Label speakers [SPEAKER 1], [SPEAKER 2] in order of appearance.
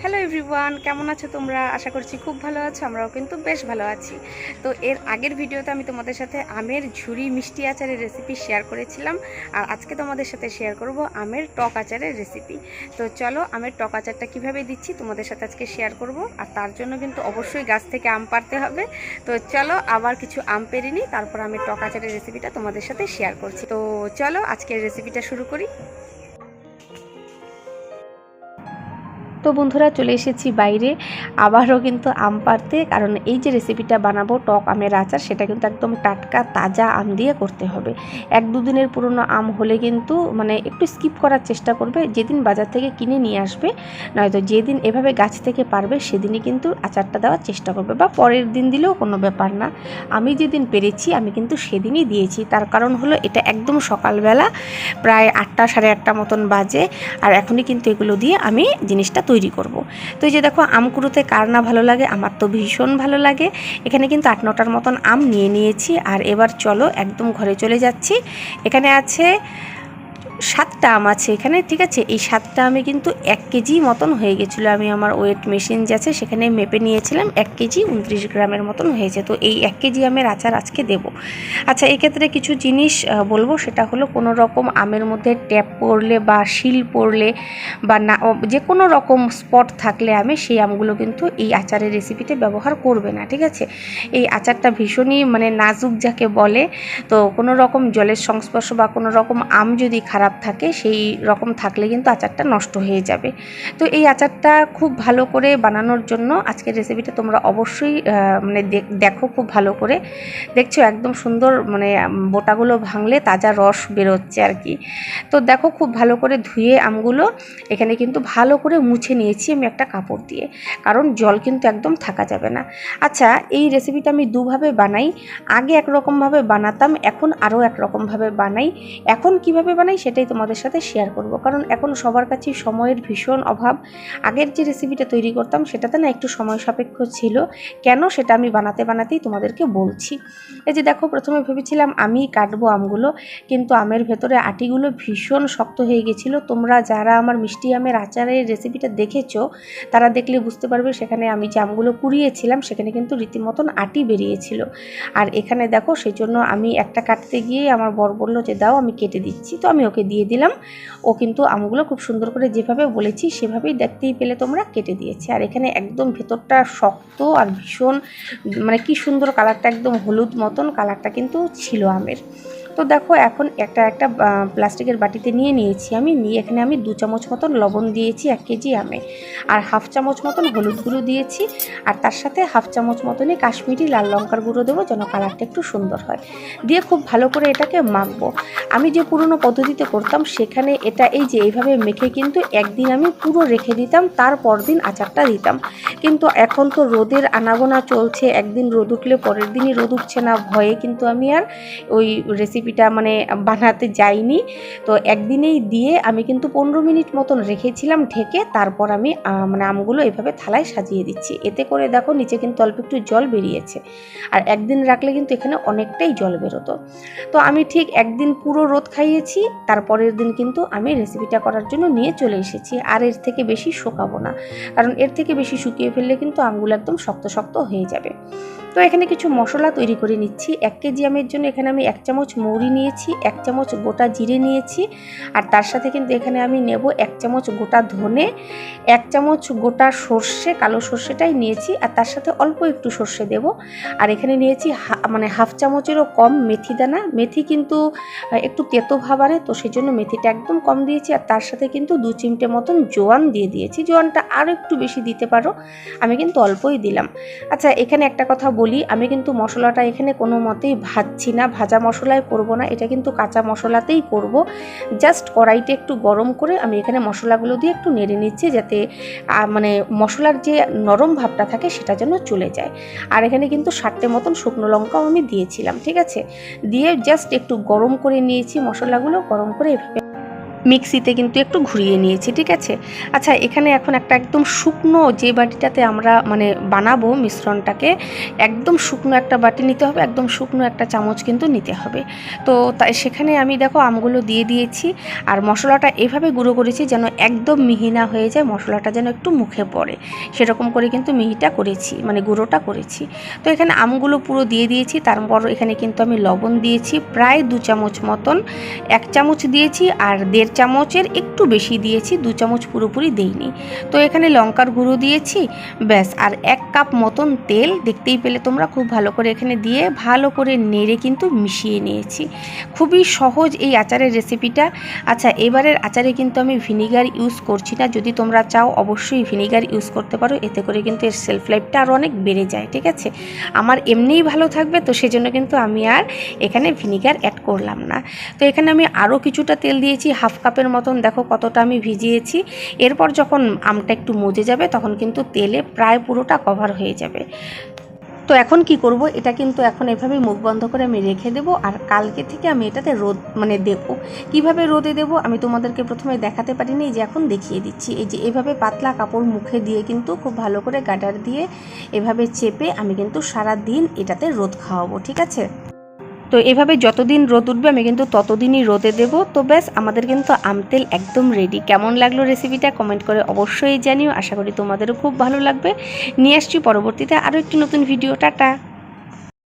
[SPEAKER 1] Hello everyone, কেমন আছো তোমরা? আশা করছি খুব ভালো আছো। আমরাও কিন্তু বেশ ভালো আছি। তো এর আগের ভিডিওতে আমি তোমাদের সাথে আমের ঝুরি মিষ্টি আচারের রেসিপি শেয়ার করেছিলাম, আর আজকে তোমাদের সাথে শেয়ার করব আমের টক আচারের রেসিপি। তো চলো, আমের টক আচারটা কীভাবে দিচ্ছি তোমাদের সাথে আজকে শেয়ার করব। আর তার জন্য কিন্তু অবশ্যই গাছ থেকে আম পাড়তে হবে। তো চলো, আবার কিছু আম পেরে নিই, তারপর আমের টক আচারের রেসিপিটা তোমাদের সাথে শেয়ার করছি। তো চলো আজকের রেসিপিটা শুরু করি। তো বন্ধুরা, চলে এসেছি বাইরে আবারও কিন্তু আম পাড়তে, কারণ এই যে রেসিপিটা বানাবো টক আমের আচার, সেটা কিন্তু একদম টাটকা তাজা আম দিয়ে করতে হবে। 1-2 দিনের পুরনো আম হলে কিন্তু একটু স্কিপ করার চেষ্টা করবে, যেদিন বাজার থেকে কিনে নিয়ে আসবে, নয়তো যেদিন এভাবে গাছ থেকে পারবে সেদিনই কিন্তু আচারটা দেওয়ার চেষ্টা করবে, বা পরের দিন দিলেও কোনো ব্যাপার না। আমি যেদিন পেরেছি আমি কিন্তু সেদিনই দিয়েছি। তার কারণ হলো এটা একদম সকালবেলা, প্রায় 8টা 8:30 মতন বাজে, আর এখনই কিন্তু এগুলো দিয়ে আমি জিনিসটা তৈরি করব। তো এই যে দেখো, আম কুড়োতে কার না ভালো লাগে, আমার তো ভীষণ ভালো লাগে। এখানে কিন্তু 8-9টার মতন আম নিয়েছি, আর এবার চলো একদম ঘরে চলে যাচ্ছি। এখানে আছে 7টা আম আছে এখানে, ঠিক আছে। এই 7টা আমে কিন্তু 1 কেজি মতন হয়ে গেছিলো। আমি আমার ওয়েট মেশিন যে আছে সেখানে মেপে নিয়েছিলাম, 1 কেজি 29 গ্রামের মতন হয়েছে। তো এই 1 কেজি আমের আচার আজকে দেব। আচ্ছা, এক্ষেত্রে কিছু জিনিস বলবো, সেটা হলো কোনো রকম আমের মধ্যে ট্যাপ পড়লে বা শিল পড়লে বা না, যে কোনো রকম স্পট থাকলে আমি সেই আমগুলো কিন্তু এই আচারের রেসিপিতে ব্যবহার করবে না, ঠিক আছে। এই আচারটা ভীষণই নাজুক যাকে বলে। তো কোনো রকম জলের সংস্পর্শ বা কোনো রকম আম যদি খারাপ থাকে, সেই রকম থাকলে কিন্তু আচারটা নষ্ট হয়ে যাবে। তো এই আচারটা খুব ভালো করে বানানোর জন্য আজকের রেসিপিটা তোমরা অবশ্যই দেখো খুব ভালো করে। দেখছো একদম সুন্দর, বোটাগুলো ভাঙলে তাজা রস বেরোচ্ছে আর কি। তো দেখো, খুব ভালো করে ধুয়ে আমগুলো এখানে কিন্তু ভালো করে মুছে নিয়েছি আমি একটা কাপড় দিয়ে, কারণ জল কিন্তু একদম থাকা যাবে না। আচ্ছা, এই রেসিপিটা আমি দুভাবে বানাই। আগে একরকমভাবে বানাতাম, এখন আরও একরকমভাবে বানাই। এখন কিভাবে বানাই সেটাই তোমাদের সাথে শেয়ার করব, কারণ এখন সবার কাছেই সময়ের ভীষণ অভাব। আগের যে রেসিপিটা তৈরি করতাম সেটাতে না একটু সময় সাপেক্ষ ছিল, কেন সেটা আমি বানাতেই তোমাদেরকে বলছি। এই যে দেখো, প্রথমে ভেবেছিলাম আমি কাটবো আমগুলো, কিন্তু আমের ভেতরে আটিগুলো ভীষণ শক্ত হয়ে গেছিলো। তোমরা যারা আমার মিষ্টি আমের আচারের রেসিপিটা দেখেছো, তারা দেখলে বুঝতে পারবে সেখানে আমি যে আমগুলো কুড়িয়েছিলাম সেখানে কিন্তু রীতিমতন আটি বেরিয়েছিল। আর এখানে দেখো, সেই জন্য আমি একটা কাটতে গিয়ে আমার বর বলল যে দাও, আমি কেটে দিচ্ছি। তো আমি ওকে দিয়ে দিলাম। ও কিন্তু আমগুলো খুব সুন্দর করে যেভাবে বলেছি সেভাবেই দেখতেই পেলে তোমরা কেটে দিয়েছি। আর এখানে একদম ভেতরটা শক্ত আর ভীষণ কি সুন্দর কালারটা, একদম হলুদ মতন কালারটা কিন্তু ছিল আমের। তো দেখো, এখন একটা প্লাস্টিকের বাটিতে নিয়েছি আমি, এখানে আমি 2 চামচ মতন লবণ দিয়েছি 1 কেজি আমে, আর 1/2 চামচ মতন হলুদ গুঁড়ো দিয়েছি, আর তার সাথে 1/2 চামচ মতনই কাশ্মীরি লাল লঙ্কার গুঁড়ো দেবো, যেন কালারটা একটু সুন্দর হয়। দিয়ে খুব ভালো করে এটাকে মাখবো। আমি যে পুরনো পদ্ধতিতে করতাম সেখানে এটা এই যে এইভাবে মেখে কিন্তু একদিন আমি পুরো রেখে দিতাম, তারপর দিন আচারটা দিতাম। কিন্তু এখন তো রোদের আনাগোনা চলছে, একদিন রোদ উঠলে পরের দিনই রোদ উঠছে না, ভয়ে কিন্তু আমি আর ওই রেসিপিটা বানাতে যাইনি। তো একদিনেই দিয়ে আমি কিন্তু 15 মিনিট মতন রেখেছিলাম ঢেকে, তারপর আমি আমগুলো এভাবে থালায় সাজিয়ে দিচ্ছি। এতে করে দেখো, নিচে কিন্তু অল্প একটু জল বেরিয়েছে, আর একদিন রাখলে কিন্তু এখানে অনেকটাই জল বেরোতো। তো আমি ঠিক একদিন পুরো রোদ খাইয়েছি, তারপরের দিন কিন্তু আমি রেসিপিটা করার জন্য নিয়ে চলে এসেছি। আর এর থেকে বেশি শুকাবো না, কারণ এর থেকে বেশি শুকিয়ে ফেললে কিন্তু আমগুলো একদম শক্ত শক্ত হয়ে যাবে। তো এখানে কিছু মশলা তৈরি করে নিচ্ছি। 1 কেজি আমের জন্য এখানে আমি 1 চামচ মৌরি নিয়েছি, 1 চামচ গোটা জিরে নিয়েছি, আর তার সাথে কিন্তু এখানে আমি নেব 1 চামচ গোটা ধনে, 1 চামচ গোটা সর্ষে, কালো সর্ষেটাই নিয়েছি, আর তার সাথে অল্প একটু সর্ষে দেব। আর এখানে নিয়েছি 1/2 চামচেরও কম মেথি দানা। মেথি কিন্তু একটু তেতো ভাব আনে, তো সেই জন্য মেথিটা একদম কম দিয়েছি। আর তার সাথে কিন্তু 2 চিমটে মতন জোয়ান দিয়ে দিয়েছি। জোয়ানটা আরও একটু বেশি দিতে পারো, আমি কিন্তু অল্পই দিলাম। আচ্ছা, এখানে একটা কথা বলি, আমি কিন্তু মশলাটা এখানে কোনো মতেই ভাজছি না, ভাজা মশলায় করব না, এটা কিন্তু কাঁচা মশলাতেই করব। জাস্ট কড়াইতে একটু গরম করে আমি এখানে মশলাগুলো দিয়ে একটু নেড়ে নিচ্ছি, যাতে মশলার যে নরম ভাবটা থাকে সেটা যেন চলে যায়। আর এখানে কিন্তু 7টে মতন শুকনো লঙ্কাও আমি দিয়েছিলাম, ঠিক আছে। দিয়ে জাস্ট একটু গরম করে নিয়েছি মশলাগুলো, গরম করে এভাবে মিক্সিতে কিন্তু একটু ঘুরিয়ে নিয়েছি, ঠিক আছে। আচ্ছা, এখানে এখন একটা একদম শুকনো যে বাটিটাতে আমরা মানে বানাবো মিশ্রণটাকে, একদম শুকনো একটা বাটি নিতে হবে, একদম শুকনো একটা চামচ কিন্তু নিতে হবে। তো তাই সেখানে আমি দেখো আমগুলো দিয়ে দিয়েছি, আর মশলাটা এভাবে গুঁড়ো করেছি যেন একদম মিহি না হয়ে যায়, মশলাটা যেন একটু মুখে পড়ে, সেরকম করে কিন্তু মিহিটা করেছি, মানে গুঁড়োটা করেছি। তো এখানে আমগুলো পুরো দিয়ে দিয়েছি, তারপর এখানে কিন্তু আমি লবণ দিয়েছি প্রায় 2 চামচ মতন, 1 চামচ দিয়েছি আর 1.5 চামচের একটু বেশি দিয়েছি, 2 চামচ পুরোপুরি দেইনি। তো এখানে লঙ্কার গুঁড়ো দিয়েছি, ব্যাস। আর 1 কাপ মতন তেল দেখতেই পেলে তোমরা, খুব ভালো করে এখানে দিয়ে ভালো করে নেড়ে কিন্তু মিশিয়ে নিয়েছি। খুবই সহজ এই আচারের রেসিপিটা। আচ্ছা, এবারের আচারে কিন্তু আমি ভিনিগার ইউজ করছি না, যদি তোমরা চাও অবশ্যই ভিনিগার ইউজ করতে পারো, এতে করে কিন্তু এর সেলফ লাইফটা আরও অনেক বেড়ে যায়, ঠিক আছে। আমার এমনিই ভালো থাকবে, তো সেজন্য কিন্তু আমি আর এখানে ভিনিগার অ্যাড করলাম না। তো এখানে আমি আরও কিছুটা তেল দিয়েছি, 1/2 কাপের মতন, দেখো কতটা আমি ভিজিয়েছি। এরপর যখন আমটা একটু মজে যাবে তখন কিন্তু তেলে প্রায় পুরোটা কভার হয়ে যাবে। তো এখন কি করব, এটা কিন্তু এখন এভাবেই মুখ বন্ধ করে আমি রেখে দেব, আর কালকে থেকে আমি এটাতে রোদ মানে দেবো। কিভাবে রোদে দেবো আমি তোমাদেরকে প্রথমে দেখাতে পারিনি, এই যে এখন দেখিয়ে দিচ্ছি। এই যে এভাবে পাতলা কাপড় মুখে দিয়ে কিন্তু খুব ভালো করে গার্ডার দিয়ে এভাবে চেপে আমি কিন্তু সারা দিন এটাতে রোদ খাওয়াবো, ঠিক আছে। তো এভাবে যতদিন রোদ উঠবে আমি কিন্তু ততদিনই রোদে দেবো। তো ব্যাস, আমাদের কিন্তু আমতেল একদম রেডি। কেমন লাগলো রেসিপিটা কমেন্ট করে অবশ্যই জানিও, আশা করি তোমাদেরও খুব ভালো লাগবে। নিয়ে আসছি পরবর্তীতে আরও একটি নতুন ভিডিও। টাটা।